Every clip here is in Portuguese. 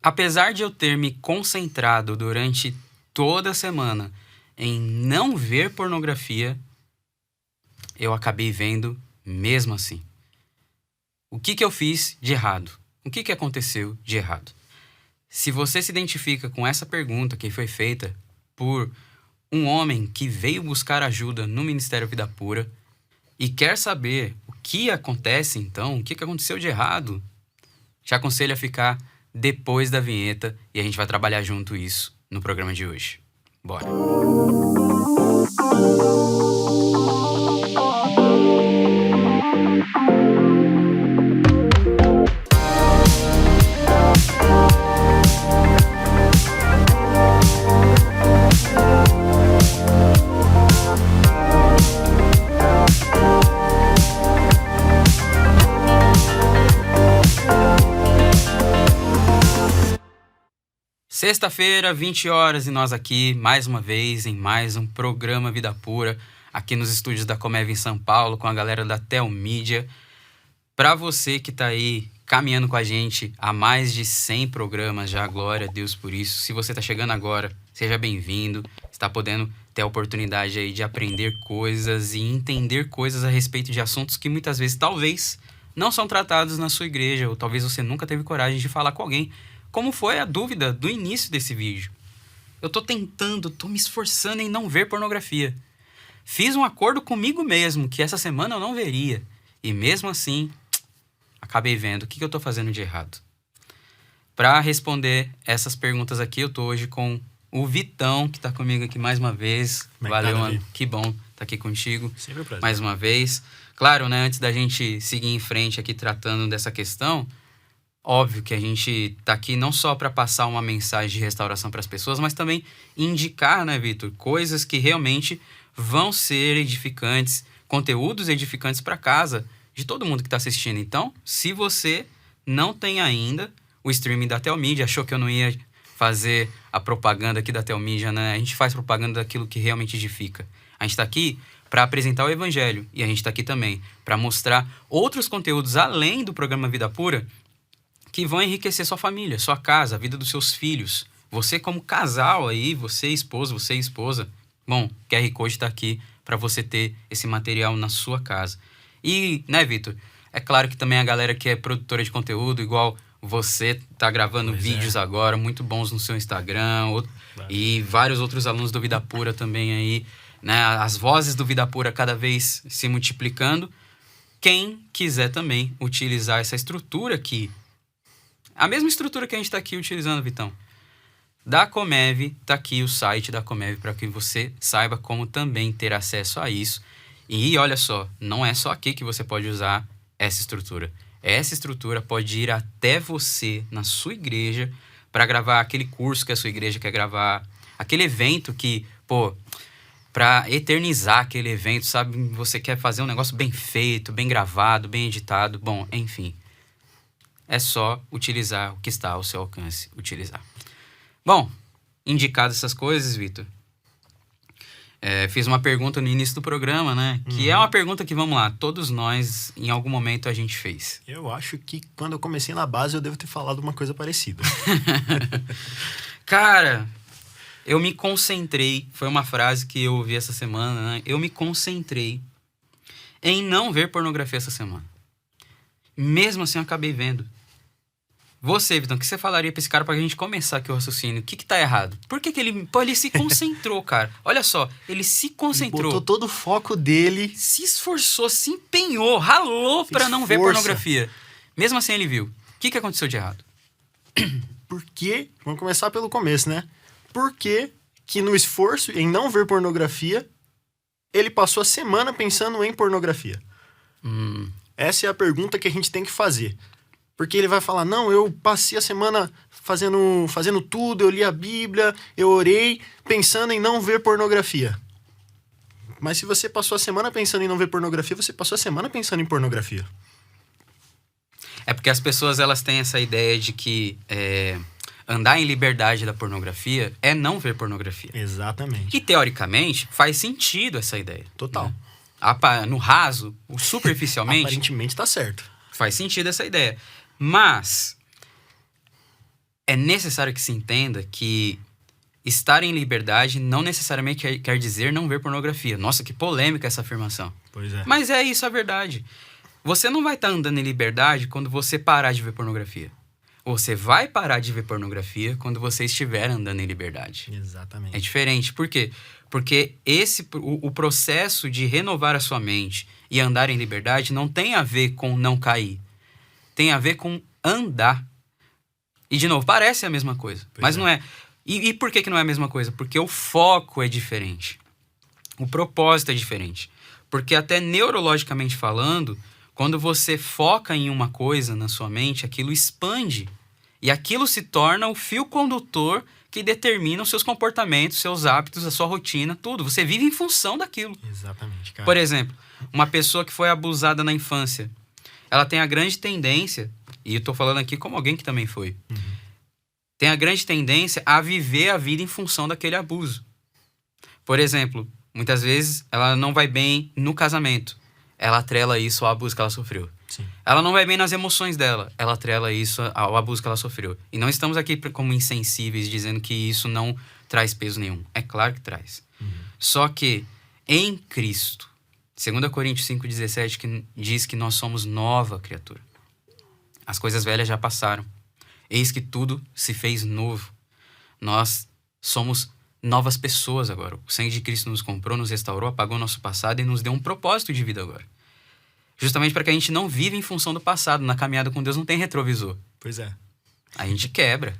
Apesar de eu ter me concentrado durante toda a semana em não ver pornografia, eu acabei vendo mesmo assim. O que eu fiz de errado? O que aconteceu de errado? Se você se identifica com essa pergunta que foi feita por um homem que veio buscar ajuda no Ministério Vida Pura e quer saber o que acontece então, o que aconteceu de errado, te aconselho a ficar depois da vinheta e a gente vai trabalhar junto isso no programa de hoje. Bora! Sexta-feira, 20 horas, e nós aqui, mais uma vez, em mais um programa Vida Pura, aqui nos estúdios da Comev em São Paulo, com a galera da Telmídia. Para você que tá aí caminhando com a gente há mais de 100 programas já, glória a Deus por isso. Se você tá chegando agora, seja bem-vindo. Está podendo ter a oportunidade aí de aprender coisas e entender coisas a respeito de assuntos que muitas vezes, talvez, não são tratados na sua igreja, ou talvez você nunca teve coragem de falar com alguém. Como foi a dúvida do início desse vídeo? Eu tô me esforçando em não ver pornografia. Fiz um acordo comigo mesmo que essa semana eu não veria. E mesmo assim, acabei vendo. O que eu tô fazendo de errado? Para responder essas perguntas aqui, eu tô hoje com o Vitão, que tá comigo aqui mais uma vez. Valeu, mano. Que bom tá aqui contigo. Sempre um prazer. Mais uma vez. Claro, né? Antes da gente seguir em frente aqui tratando dessa questão, óbvio que a gente tá aqui não só para passar uma mensagem de restauração para as pessoas, mas também indicar, né, Vitor, coisas que realmente vão ser edificantes, conteúdos edificantes para casa de todo mundo que está assistindo. Então, se você não tem ainda o streaming da Telmídia, achou que eu não ia fazer a propaganda aqui da Telmídia, né? A gente faz propaganda daquilo que realmente edifica. A gente está aqui para apresentar o Evangelho e a gente está aqui também para mostrar outros conteúdos além do programa Vida Pura que vão enriquecer sua família, sua casa, a vida dos seus filhos. Você como casal aí, você esposa. Bom, QR Code está aqui para você ter esse material na sua casa. E, né, Vitor? É claro que também a galera que é produtora de conteúdo, igual você tá gravando vídeos agora, muito bons no seu Instagram, e vários outros alunos do Vida Pura também aí, né? As vozes do Vida Pura cada vez se multiplicando. Quem quiser também utilizar essa estrutura aqui, a mesma estrutura que a gente está aqui utilizando, Vitão, da Comev, tá aqui o site da Comev para que você saiba como também ter acesso a isso. E olha só, não é só aqui que você pode usar essa estrutura. Essa estrutura pode ir até você, na sua igreja, para gravar aquele curso que a sua igreja quer gravar, aquele evento que, para eternizar aquele evento, sabe? Você quer fazer um negócio bem feito, bem gravado, bem editado, bom, enfim. É só utilizar o que está ao seu alcance, utilizar. Bom, indicadas essas coisas, Vitor, fiz uma pergunta no início do programa, né? Que é uma pergunta que, vamos lá, todos nós, em algum momento, a gente fez. Eu acho que quando eu comecei na base, eu devo ter falado uma coisa parecida. Cara, eu me concentrei, foi uma frase que eu ouvi essa semana, né? Eu me concentrei em não ver pornografia essa semana. Mesmo assim, eu acabei vendo. Você, Vitão, o que você falaria pra esse cara pra gente começar aqui o raciocínio? O que tá errado? Por que ele... ele se concentrou, cara. Olha só, ele se concentrou. Botou todo o foco dele. Se esforçou, se empenhou, ralou pra não ver pornografia. Mesmo assim, ele viu. O que aconteceu de errado? Porque, vamos começar pelo começo, né? Por que no esforço em não ver pornografia, ele passou a semana pensando em pornografia? Essa é a pergunta que a gente tem que fazer. Porque ele vai falar, não, eu passei a semana fazendo tudo, eu li a Bíblia, eu orei, pensando em não ver pornografia. Mas se você passou a semana pensando em não ver pornografia, você passou a semana pensando em pornografia. É porque as pessoas, elas têm essa ideia de que andar em liberdade da pornografia é não ver pornografia. Exatamente. E, teoricamente, faz sentido essa ideia. Total. Né? No raso, superficialmente... Aparentemente tá certo. Faz sentido essa ideia. Mas é necessário que se entenda que estar em liberdade não necessariamente quer dizer não ver pornografia. Nossa, que polêmica essa afirmação. Pois é. Mas é isso a verdade. Você não vai estar andando em liberdade quando você parar de ver pornografia. Você vai parar de ver pornografia quando você estiver andando em liberdade. Exatamente. É diferente. Por quê? Porque o processo de renovar a sua mente e andar em liberdade não tem a ver com não cair. Tem a ver com andar. E, de novo, parece a mesma coisa. Mas não é. E por que não é a mesma coisa? Porque o foco é diferente. O propósito é diferente. Porque até neurologicamente falando, quando você foca em uma coisa na sua mente, aquilo expande. E aquilo se torna o fio condutor que determina os seus comportamentos, seus hábitos, a sua rotina, tudo. Você vive em função daquilo. Exatamente, cara. Por exemplo, uma pessoa que foi abusada na infância, ela tem a grande tendência, e eu tô falando aqui como alguém que também foi, tem a grande tendência a viver a vida em função daquele abuso. Por exemplo, muitas vezes ela não vai bem no casamento. Ela atrela isso ao abuso que ela sofreu. Sim. Ela não vai bem nas emoções dela. Ela atrela isso ao abuso que ela sofreu. E não estamos aqui como insensíveis, dizendo que isso não traz peso nenhum. É claro que traz. Só que em Cristo, 2 Coríntios 5,17, que diz que nós somos nova criatura. As coisas velhas já passaram. Eis que tudo se fez novo. Nós somos novas pessoas agora. O sangue de Cristo nos comprou, nos restaurou, apagou nosso passado e nos deu um propósito de vida agora. Justamente para que a gente não viva em função do passado. Na caminhada com Deus não tem retrovisor. Pois é. A gente quebra.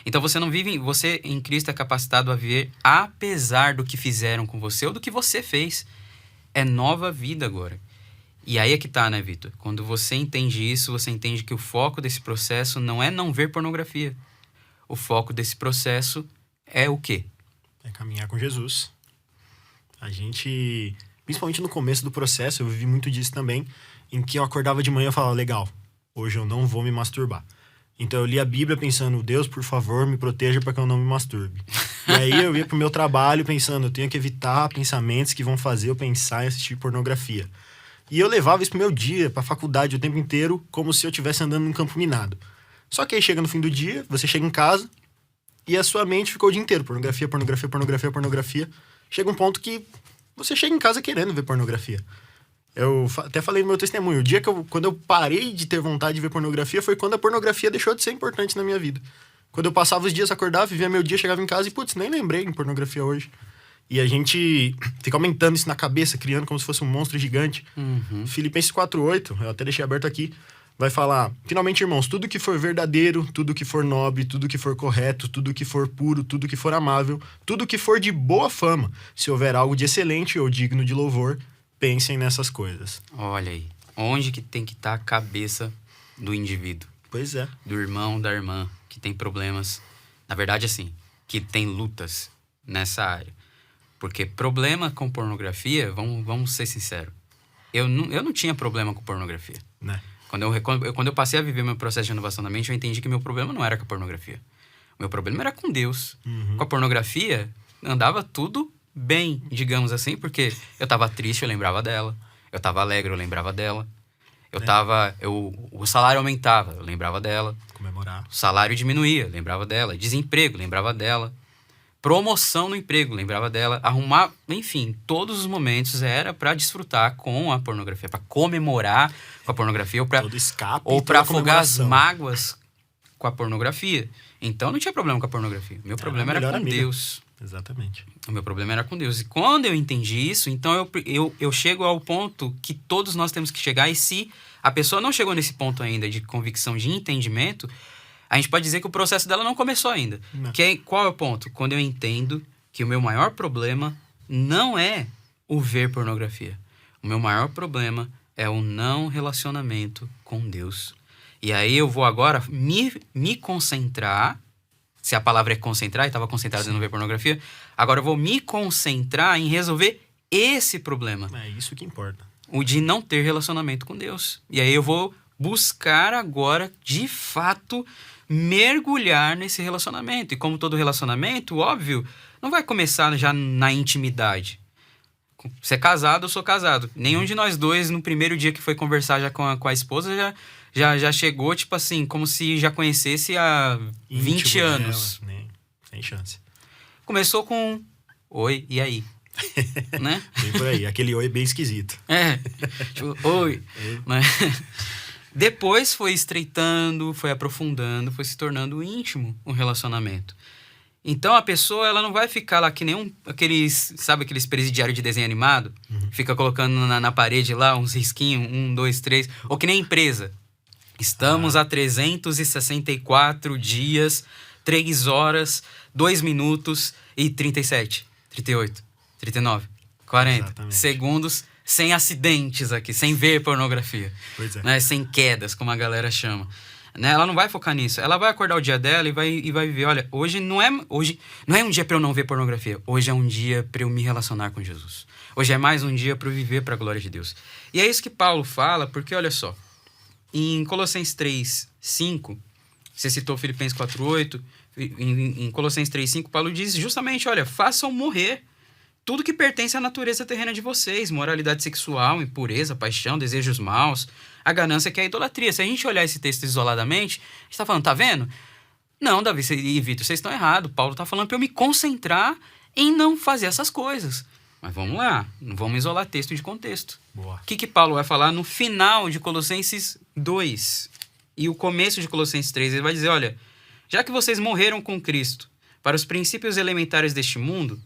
Então você não vive, você em Cristo é capacitado a viver apesar do que fizeram com você ou do que você fez. É nova vida agora. E aí é que tá, né, Vitor? Quando você entende isso, você entende que o foco desse processo não é não ver pornografia. O foco desse processo é o quê? É caminhar com Jesus. A gente, principalmente no começo do processo, eu vivi muito disso também, em que eu acordava de manhã e falava, legal, hoje eu não vou me masturbar. Então eu li a Bíblia pensando, Deus, por favor, me proteja para que eu não me masturbe. E aí eu ia pro meu trabalho pensando, eu tenho que evitar pensamentos que vão fazer eu pensar em assistir pornografia. E eu levava isso pro meu dia, pra faculdade o tempo inteiro, como se eu estivesse andando num campo minado. Só que aí chega no fim do dia, você chega em casa e a sua mente ficou o dia inteiro. Pornografia, pornografia, pornografia, pornografia. Chega um ponto que você chega em casa querendo ver pornografia. Eu até falei no meu testemunho, o dia que quando eu parei de ter vontade de ver pornografia foi quando a pornografia deixou de ser importante na minha vida. Quando eu passava os dias, acordava, vivia meu dia, chegava em casa e, putz, nem lembrei em pornografia hoje. E a gente fica aumentando isso na cabeça, criando como se fosse um monstro gigante. Filipenses 4:8, eu até deixei aberto aqui, vai falar, finalmente, irmãos, tudo que for verdadeiro, tudo que for nobre, tudo que for correto, tudo que for puro, tudo que for amável, tudo que for de boa fama, se houver algo de excelente ou digno de louvor, pensem nessas coisas. Olha aí, onde que tem que estar a cabeça do indivíduo? Pois é. Do irmão, da irmã, que tem problemas, na verdade assim, que tem lutas nessa área. Porque problema com pornografia, vamos ser sinceros, eu não tinha problema com pornografia. Né? Quando eu passei a viver meu processo de renovação da mente, eu entendi que meu problema não era com a pornografia. O meu problema era com Deus. Com a pornografia, andava tudo bem, digamos assim, porque eu tava triste, eu lembrava dela. Eu tava alegre, eu lembrava dela. O salário aumentava, eu lembrava dela. Comemorar. O salário diminuía, eu lembrava dela. Desemprego, lembrava dela. Promoção no emprego, lembrava dela. Arrumar, enfim, todos os momentos era para desfrutar com a pornografia, para comemorar com a pornografia Todo escape, ou para toda afogar as comemoração. mágoas com a pornografia. Então não tinha problema com a pornografia. Meu problema era melhor com amiga. Deus. Exatamente. O meu problema era com Deus. E quando eu entendi isso, então eu chego ao ponto que todos nós temos que chegar. E se a pessoa não chegou nesse ponto ainda de convicção, de entendimento, a gente pode dizer que o processo dela não começou ainda. Não. Qual é o ponto? Quando eu entendo que o meu maior problema não é o ver pornografia. O meu maior problema é o não relacionamento com Deus. E aí eu vou agora me concentrar. Se a palavra é concentrar, e estava concentrado em não ver pornografia, agora eu vou me concentrar em resolver esse problema. É isso que importa. O de não ter relacionamento com Deus. E aí eu vou buscar agora, de fato, mergulhar nesse relacionamento. E como todo relacionamento, óbvio, não vai começar já na intimidade. Você é casado, eu sou casado. Nenhum de nós dois, no primeiro dia que foi conversar já com a esposa, já chegou, tipo assim, como se já conhecesse há 20 Íntimo anos. dela, sem chance. Começou com oi, e aí? Né? Bem por aí, aquele oi bem esquisito. Tipo, oi. Né? Depois foi estreitando, foi aprofundando, foi se tornando íntimo um relacionamento. Então a pessoa, ela não vai ficar lá que nem aqueles presidiários de desenho animado? Fica colocando na parede lá uns risquinhos, 1, 2, 3. Ou que nem empresa. Estamos a 364 dias, 3 horas, 2 minutos e 37, 38, 39, 40 Exatamente. segundos sem acidentes aqui, sem ver pornografia. Pois é. Né? Sem quedas, como a galera chama. Né? Ela não vai focar nisso. Ela vai acordar o dia dela e vai viver. Olha, hoje não é um dia para eu não ver pornografia. Hoje é um dia para eu me relacionar com Jesus. Hoje é mais um dia para eu viver para a glória de Deus. E é isso que Paulo fala, porque olha só. Em Colossenses 3:5, você citou Filipenses 4:8, em Colossenses 3:5, Paulo diz justamente, olha, façam morrer tudo que pertence à natureza terrena de vocês, moralidade sexual, impureza, paixão, desejos maus, a ganância que é a idolatria. Se a gente olhar esse texto isoladamente, a gente está falando, tá vendo? Não, Davi e Vitor, vocês estão errados. Paulo está falando para eu me concentrar em não fazer essas coisas. Mas vamos lá, não vamos isolar texto de contexto. Boa. O que Paulo vai falar no final de Colossenses 2 e o começo de Colossenses 3? Ele vai dizer, olha, já que vocês morreram com Cristo para os princípios elementares deste mundo,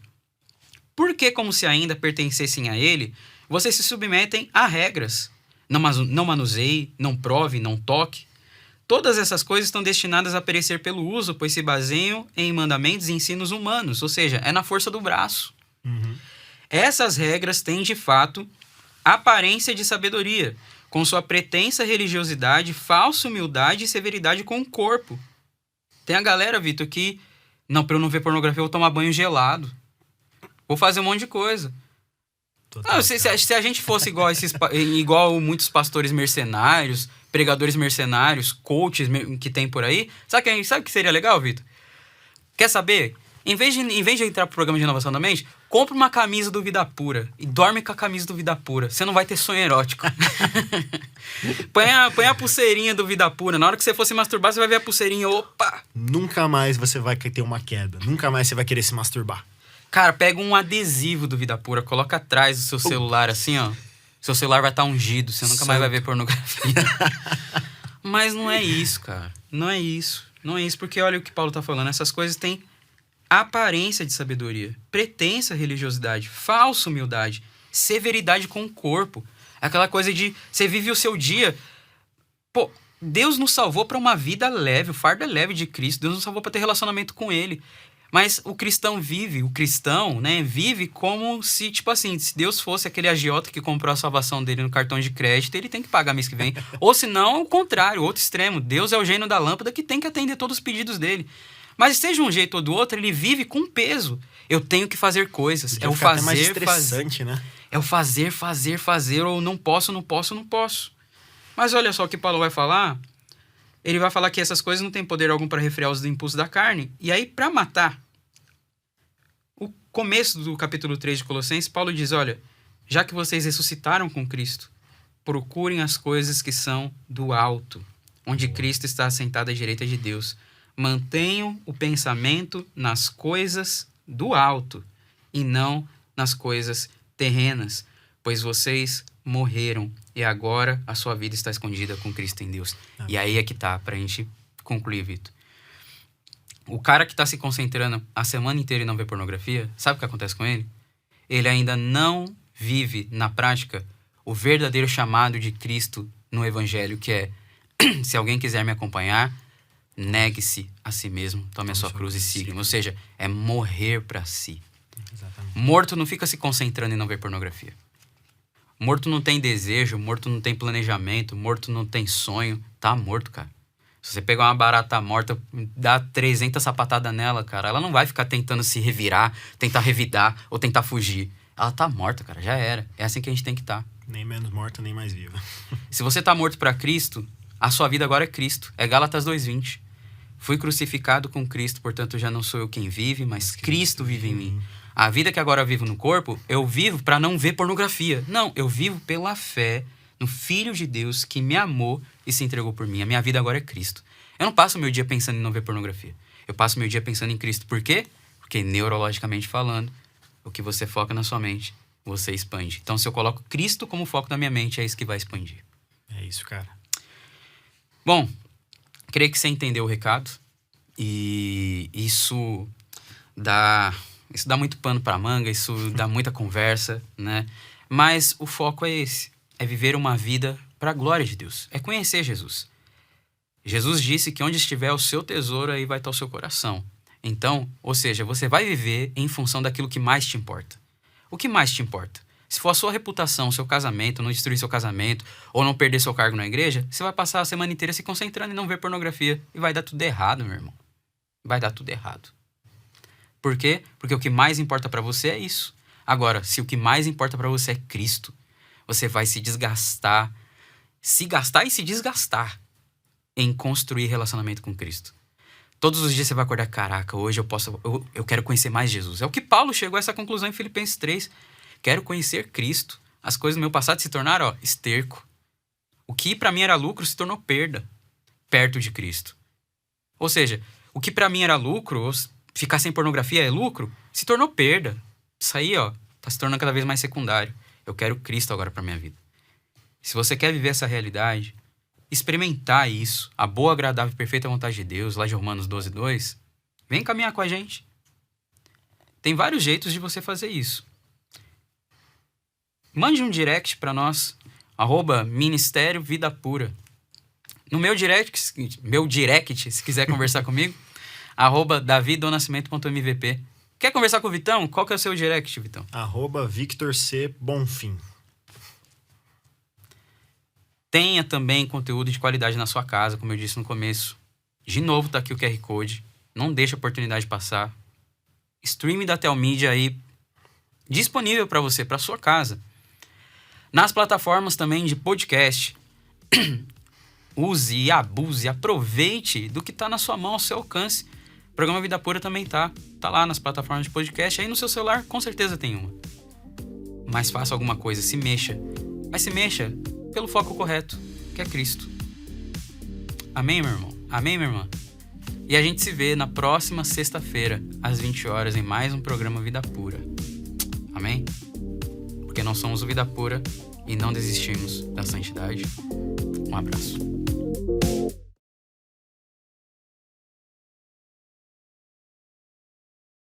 por que, como se ainda pertencessem a ele, vocês se submetem a regras? Não manuseie, não prove, não toque. Todas essas coisas estão destinadas a perecer pelo uso, pois se baseiam em mandamentos e ensinos humanos, ou seja, é na força do braço. Essas regras têm, de fato, aparência de sabedoria, com sua pretensa religiosidade, falsa humildade e severidade com o corpo. Tem a galera, Vitor, que, não, para eu não ver pornografia, eu vou tomar banho gelado. Vou fazer um monte de coisa. Se a gente fosse igual muitos pastores mercenários, pregadores mercenários, coaches que tem por aí, sabe o que seria legal, Vitor? Quer saber? Em vez de entrar pro programa de inovação da mente, compra uma camisa do Vida Pura e dorme com a camisa do Vida Pura. Você não vai ter sonho erótico. põe a pulseirinha do Vida Pura. Na hora que você for se masturbar, você vai ver a pulseirinha. Opa! Nunca mais você vai ter uma queda. Nunca mais você vai querer se masturbar. Cara, pega um adesivo do Vida Pura, coloca atrás do seu celular, assim, ó. Seu celular vai estar ungido, você nunca mais vai ver pornografia. Mas não é isso, cara. Não é isso. Não é isso, porque olha o que Paulo tá falando. Essas coisas têm aparência de sabedoria, pretensa religiosidade, falsa humildade, severidade com o corpo. Aquela coisa de você vive o seu dia... Pô, Deus nos salvou para uma vida leve, o fardo é leve de Cristo. Deus nos salvou para ter relacionamento com Ele. Mas o cristão, né, vive como se, tipo assim, se Deus fosse aquele agiota que comprou a salvação dele no cartão de crédito, ele tem que pagar mês que vem. Ou se não, o contrário, outro extremo. Deus é o gênio da lâmpada que tem que atender todos os pedidos dele. Mas seja um jeito ou do outro, ele vive com peso. Eu tenho que fazer coisas. É o fazer, mais estressante, né? É o fazer, ou não posso. Mas olha só o que Paulo vai falar. Ele vai falar que essas coisas não têm poder algum para refrear os impulsos da carne. E aí, para matar, o começo do capítulo 3 de Colossenses, Paulo diz, olha, já que vocês ressuscitaram com Cristo, procurem as coisas que são do alto, onde Cristo está assentado à direita de Deus. Mantenham o pensamento nas coisas do alto e não nas coisas terrenas, pois vocês morreram e agora a sua vida está escondida com Cristo em Deus. E aí é que tá, pra gente concluir, Vitor. O cara que tá se concentrando a semana inteira e não vê pornografia, sabe o que acontece com ele? Ele ainda não vive na prática o verdadeiro chamado de Cristo no Evangelho, que é, se alguém quiser me acompanhar, negue-se a si mesmo, tome a sua cruz e siga-me. Ou seja, é morrer pra si. Exatamente. Morto não fica se concentrando em não ver pornografia. Morto não tem desejo, morto não tem planejamento, morto não tem sonho. Tá morto, cara. Se você pegar uma barata morta, dá 300 sapatadas nela, cara, ela não vai ficar tentando se revirar, tentar revidar ou tentar fugir. Ela tá morta, cara, já era. É assim que a gente tem que estar. Nem menos morta, nem mais viva. Se você tá morto pra Cristo, a sua vida agora é Cristo. É Gálatas 2:20. Fui crucificado com Cristo, portanto já não sou eu quem vive, mas Cristo vive em mim. A vida que agora eu vivo no corpo, eu vivo para não ver pornografia. Não, eu vivo pela fé no Filho de Deus que me amou e se entregou por mim. A minha vida agora é Cristo. Eu não passo o meu dia pensando em não ver pornografia. Eu passo o meu dia pensando em Cristo. Por quê? Porque neurologicamente falando, o que você foca na sua mente, você expande. Então, se eu coloco Cristo como foco da minha mente, é isso que vai expandir. É isso, cara. Bom, creio que você entendeu o recado. E isso dá muito pano pra manga, isso dá muita conversa, né? Mas o foco é esse. É viver uma vida para a glória de Deus. É conhecer Jesus. Jesus disse que onde estiver o seu tesouro, aí vai estar o seu coração. Então, ou seja, você vai viver em função daquilo que mais te importa. O que mais te importa? Se for a sua reputação, seu casamento, não destruir seu casamento, ou não perder seu cargo na igreja, você vai passar a semana inteira se concentrando em não ver pornografia. E vai dar tudo errado, meu irmão. Vai dar tudo errado. Por quê? Porque o que mais importa para você é isso. Agora, se o que mais importa para você é Cristo, você vai se desgastar, se gastar e se desgastar em construir relacionamento com Cristo. Todos os dias você vai acordar, caraca, hoje eu quero conhecer mais Jesus. É o que Paulo chegou a essa conclusão em Filipenses 3. Quero conhecer Cristo. As coisas do meu passado se tornaram, esterco. O que para mim era lucro se tornou perda perto de Cristo. Ou seja, o que para mim era lucro, ficar sem pornografia é lucro, se tornou perda. Isso aí, tá se tornando cada vez mais secundário. Eu quero Cristo agora para minha vida. Se você quer viver essa realidade, experimentar isso, a boa, agradável e perfeita vontade de Deus, lá de Romanos 12:2, vem caminhar com a gente. Tem vários jeitos de você fazer isso. Mande um direct para nós, @Ministério Vida Pura. No meu direct, se quiser conversar comigo, @davidonascimento.mvp. Quer conversar com o Vitão? Qual que é o seu direct, Vitão? @Victor C. Bonfim. Tenha também conteúdo de qualidade na sua casa, como eu disse no começo. De novo, tá aqui o QR Code. Não deixa a oportunidade passar. Streaming da Telmedia aí disponível para você, para sua casa. Nas plataformas também de podcast. Use e abuse, aproveite do que está na sua mão, ao seu alcance. O programa Vida Pura também tá lá nas plataformas de podcast. Aí no seu celular, com certeza tem uma. Mas faça alguma coisa, se mexa. Mas se mexa pelo foco correto, que é Cristo. Amém, meu irmão? Amém, minha irmã? E a gente se vê na próxima sexta-feira, às 20 horas, em mais um programa Vida Pura. Amém? Porque nós somos o Vida Pura e não desistimos da santidade. Um abraço.